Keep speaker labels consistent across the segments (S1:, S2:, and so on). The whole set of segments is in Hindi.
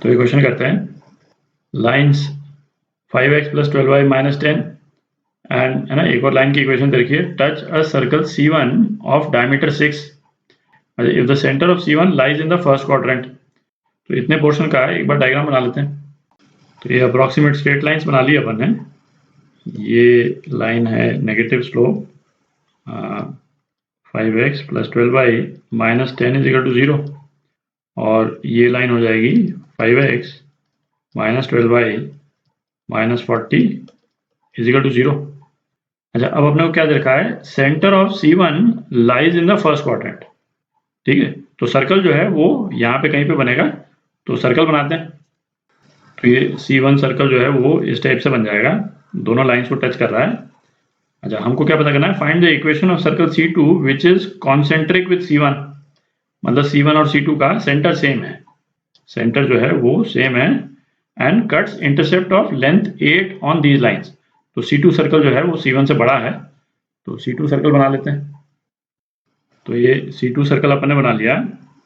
S1: तो ये क्वेश्चन करते हैं लाइन्स 5x + 12y - 10 एंड है ना, एक और लाइन की इक्वेशन देखिए, touch a circle C1 of diameter 6 if the centre of C1 lies in the first quadrant. तो इतने पोर्शन का है, एक बार डायग्राम बना लेते हैं। तो ये अप्रॉक्सीमेट स्ट्रेट लाइंस बना ली अपन ने। ये लाइन है नेगेटिव स्लोप 5x + 12y - 10 = 0 और ये लाइन हो जाएगी 5x - 12y - 40 = 0। अच्छा, अब अपने को क्या देखा है, centre of C1 lies in the first quadrant. ठीक है, तो सर्कल जो है वो यहाँ पे कहीं पे बनेगा, तो सर्कल बनाते हैं। तो ये C1 सर्कल जो है वो इस टाइप से बन जाएगा, दोनों लाइंस को टच कर रहा है। अच्छा, हमको क्या पता करना है, find the equation of circle C2 which is concentric with C1। मतलब C1 और C2 का सेंटर सेम है, सेंटर जो है वो सेम है, and cuts intercept of length 8 on these lines. तो C2 सर्कल जो है वो C1 से बड़ा है, तो C2 सर्कल बना लेते हैं। तो ये C2 सर्कल अपन ने बना लिया,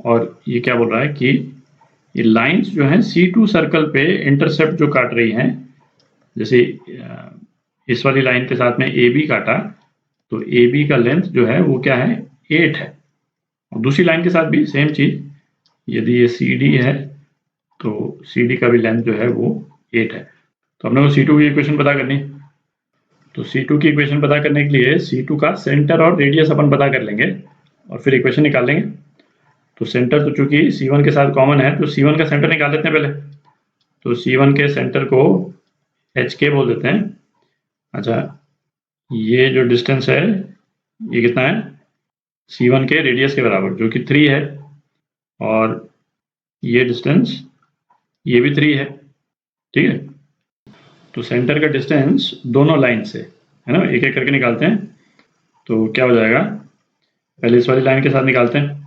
S1: और ये क्या बोल रहा है कि ये लाइंस जो हैं C2 सर्कल पे इंटरसेप्ट जो काट रही हैं, जैसे इस वाली लाइन के साथ में AB काटा, तो AB का लेंथ जो है वो क्या है, 8 है। और दूसरी लाइन के साथ भी सेम चीज, यदि ये CD है तो CD का भी लेंथ जो है वो 8 है। तो अपने को C2 की इक्वेशन पता करनी। तो C2 की इक्वेशन पता करने के लिए C2 का सेंटर और रेडियस अपन पता कर लेंगे और फिर इक्वेशन निकाल लेंगे। तो सेंटर तो चूंकि C1 के साथ कॉमन है, तो C1 का सेंटर निकाल लेते हैं पहले। तो C1 के सेंटर को HK बोल देते हैं। अच्छा, ये जो डिस्टेंस है ये कितना है, C1 के रेडियस के बराबर, जो कि 3 है, और ये डिस्टेंस ये भी 3 है। ठीक है, तो सेंटर का डिस्टेंस दोनों लाइन से है ना, एक एक करके निकालते हैं। तो क्या हो जाएगा, पहले इस वाली लाइन के साथ निकालते हैं।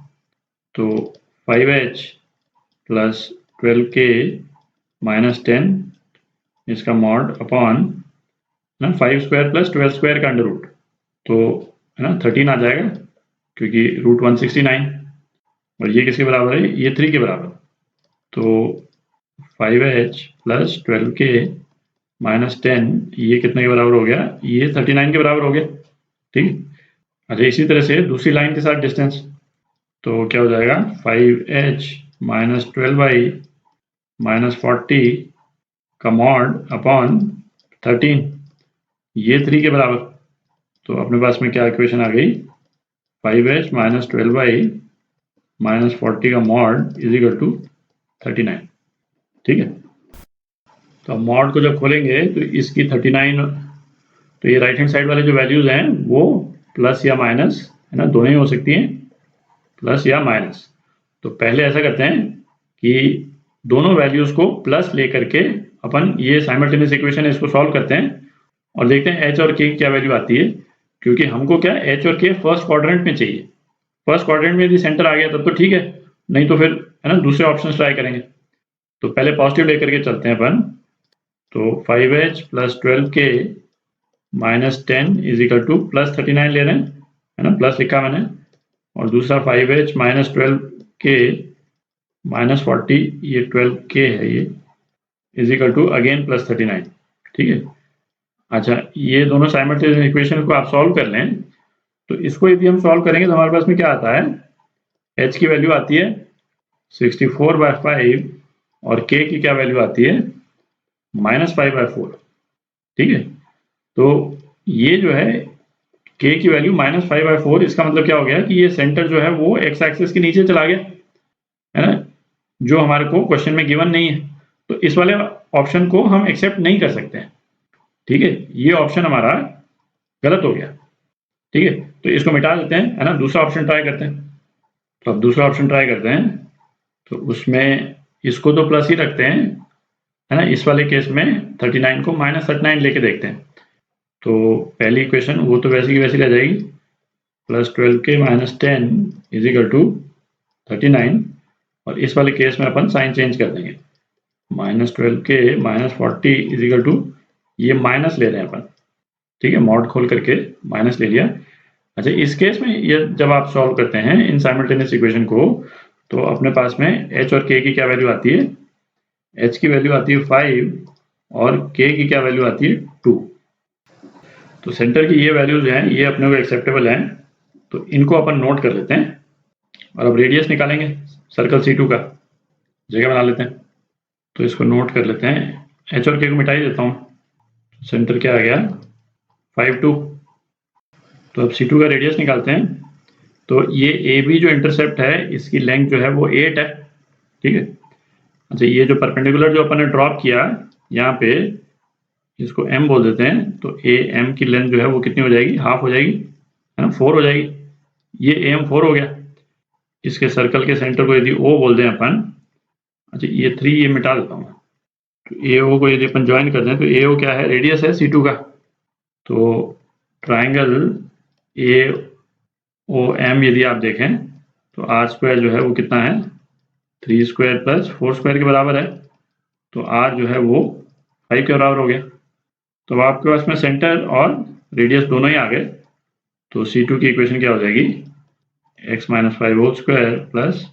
S1: तो 5h + 12k - 10 इसका मॉड अपॉन ना 5² + 12² का अंडर रूट, तो है ना 13 आ जाएगा, क्योंकि रूट 169, और ये किसके बराबर है, ये 3 के बराबर। तो 5h + 12k - 10 ये कितने के बराबर हो गया, ये 39 के बराबर हो गया। ठीक। अच्छा, इसी तरह से दूसरी लाइन के साथ डिस्टेंस, तो क्या हो जाएगा, 5h - 12y - 40 का मॉड अपॉन 13, ये 3 के बराबर। तो अपने पास में क्या इक्वेशन आ गई, 5h - 12y - 40 का मॉड = 39। ठीक है, तो अब मॉड को जब खोलेंगे तो इसकी 39, तो ये राइट हैंड साइड वाले जो वैल्यूज हैं वो प्लस या माइनस है ना, दोनों ही हो सकती हैं, प्लस या माइनस। तो पहले ऐसा करते हैं कि दोनों वैल्यूज को प्लस लेकर के अपन ये साइमल्टेनियस इक्वेशन है इसको सॉल्व करते हैं और देखते हैं h और k की क्या वैल्यू आती है, क्योंकि हमको क्या h और k फर्स्ट क्वाड्रेंट में चाहिए। फर्स्ट क्वाड्रेंट में यदि सेंटर आ गया तब तो ठीक है, नहीं तो फिर है ना दूसरे ऑप्शन ट्राई करेंगे। तो पहले पॉजिटिव लेकर के चलते हैं अपन। तो 5h + 12k - 10 = +39 ले रहे हैं, है ना, प्लस लिखा मैंने, और दूसरा 5h - 12k - 40, ये 12k है, ये अगेन +39। ठीक है। अच्छा, ये दोनों साइमल्टेनियस इक्वेशन को आप सॉल्व कर लें, तो इसको यदि हम सॉल्व करेंगे तो हमारे पास में क्या आता है, h की वैल्यू आती है 64/5 और k की क्या वैल्यू आती है, -5/4। ठीक है, तो ये जो है k की वैल्यू -5/4, इसका मतलब क्या हो गया कि ये सेंटर जो है वो x एक्सिस के नीचे चला गया, है ना, जो हमारे को क्वेश्चन में गिवन नहीं है। तो इस वाले ऑप्शन को हम एक्सेप्ट नहीं कर सकते हैं। ठीक है, ये ऑप्शन हमारा गलत हो गया। ठीक है, तो इसको मिटा देते हैं, है ना, दूसरा ऑप्शन ट्राई करते हैं। तो अब दूसरा ऑप्शन ट्राई करते हैं, तो उसमें इसको तो प्लस ही रखते हैं, है ना, इस वाले केस में 39 को -39 लेके देखते हैं। तो पहली इक्वेशन वो तो वैसी की वैसी रह जाएगी, +12k - 10 = 39, और इस वाले केस में अपन साइन चेंज कर देंगे, -12k - 40 ये माइनस ले रहे हैं अपन। ठीक है, मॉड खोल करके माइनस ले लिया। अच्छा, इस केस में ये जब आप सॉल्व करते हैं इन साइमल्टेनियस इक्वेशन को, तो अपने पास में h और k की क्या वैल्यू आती है, h की वैल्यू आती है 5 और k की क्या वैल्यू आती है 2। तो सेंटर की ये वैल्यूज हैं, ये अपने को एक्सेप्टेबल हैं, तो इनको अपन नोट कर लेते हैं। और अब रेडियस निकालेंगे सर्कल C2 का, जगह बना लेते हैं। तो इसको नोट कर लेते हैं, h और k को मिटा ही देता हूँ। सेंटर क्या आ गया 5 2। तो अब C2 का रेडियस निकालते हैं। तो ये AB जो इंटरसेप्ट है इसकी लेंथ जो है वो 8 है, ठीक है। अच्छा, ये जो परपेंडिकुलर जो अपन ने ड्रॉप किया यहाँ पे, इसको m बोल देते हैं। तो AM की लेंथ जो है वो कितनी हो जाएगी, हाफ हो जाएगी, है ना, 4 हो जाएगी। ये AM 4 हो गया। इसके सर्कल के सेंटर को यदि O बोल दें अपन, अच्छा ये 3 ये मिटा देता हूँ। तो AO को यदि अपन ज्वाइन कर दें तो AO क्या है, रेडियस है C2 का। तो ट्राइंगल AOM यदि आप देखें तो R स्क्वायर जो है वो कितना है, 3 स्क्वायर प्लस 4 स्क्वायर के बराबर है। तो R जो है वो 5 के बराबर हो गया। तो आपके पास में सेंटर और रेडियस दोनों ही आ गए। तो C2 की इक्वेशन क्या हो जाएगी, x minus 5 whole square plus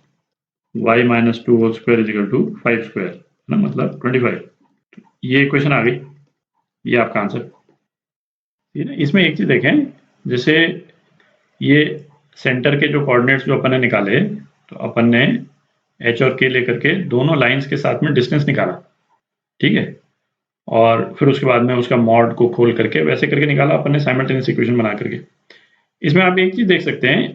S1: y minus 2 whole square is equal to 5 square, है ना, मतलब 25। तो ये इक्वेशन आ गई, ये आपका आंसर। ठीक है। इसमें एक चीज देखें, जैसे ये सेंटर के जो कोऑर्डिनेट्स जो अपन ने निकाले, तो अपन ने h और k लेकर के दोनों लाइंस के साथ में डिस्टेंस निकाला, ठीक है। और फिर उसके बाद में उसका मॉड को खोल करके वैसे करके निकाला अपन ने साइमल्टेनियस इक्वेशन बना करके। इसमें आप एक चीज देख सकते हैं,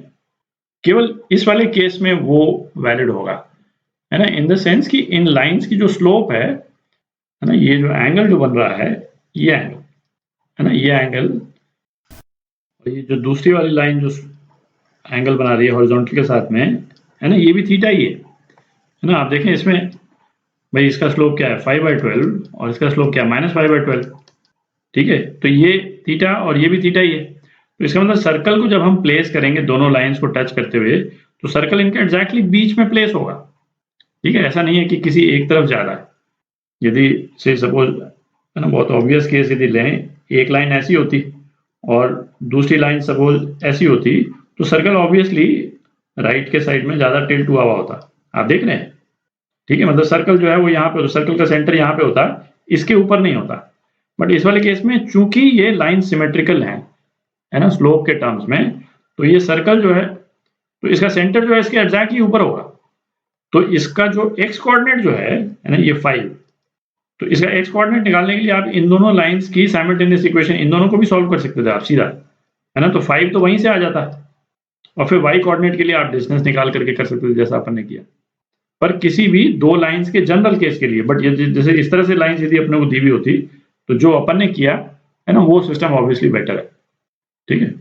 S1: केवल इस वाले केस में वो वैलिड होगा, है ना, इन द सेंस कि इन लाइंस की जो स्लोप है ना, ये जो एंगल जो बन रहा है, ये एंगल है ना, ये एंगल, और ये जो दूसरी वाली लाइन जो एंगल बना रही है हॉरिजॉन्टल के साथ में, है ना, ये भी थीटा ही है ना। आप देखें इसमें भाई इसका स्लोप क्या है 5/12 और इसका स्लोप क्या है -5/12, ठीक है। तो ये थीटा और ये भी थीटा ही है। तो इसका मतलब सर्कल को जब हम प्लेस करेंगे दोनों लाइंस को टच करते हुए, तो सर्कल इनके एग्जैक्टली बीच में प्लेस होगा, ठीक है। ऐसा नहीं है कि किसी एक तरफ जा रहा है। यदि से सपोज, है ना, बहुत ऑब्वियस केस यदि लें, एक लाइन ऐसी होती और दूसरी लाइन सपोज ऐसी होती, तो सर्कल ऑब्वियसली राइट के साइड में ज्यादा टिल्ट हुआ होता। आप देख रहे हैं, ठीक है। मतलब सर्कल जो है वो यहाँ पे होता, सर्कल का सेंटर यहाँ पे होता, इसके ऊपर नहीं होता। बट इस वाले केस में चूंकि ये लाइन सिमेट्रिकल है ना, स्लोप के टर्म्स में, तो ये सर्कल जो है, तो इसका सेंटर जो है इसके एग्जैक्टली ऊपर होगा। तो इसका जो एक्स कोऑर्डिनेट जो है ना, ये 5, तो इसका एक्स कोऑर्डिनेट निकालने के लिए आप इन दोनों लाइंस की साइमल्टेनियस इक्वेशन इन दोनों को भी सॉल्व कर सकते थे आप सीधा, है ना। तो 5 तो वहीं से आ जाता, और फिर वाई कोऑर्डिनेट के लिए आप डिस्टेंस निकाल करके कर सकते थे जैसा अपन ने किया। पर किसी भी दो लाइंस के जनरल केस के लिए, बट जैसे इस तरह से लाइंस यदि अपने को दी हुई होती, तो जो अपन ने किया है ना, वो सिस्टम ऑब्वियसली बेटर है, ठीक है।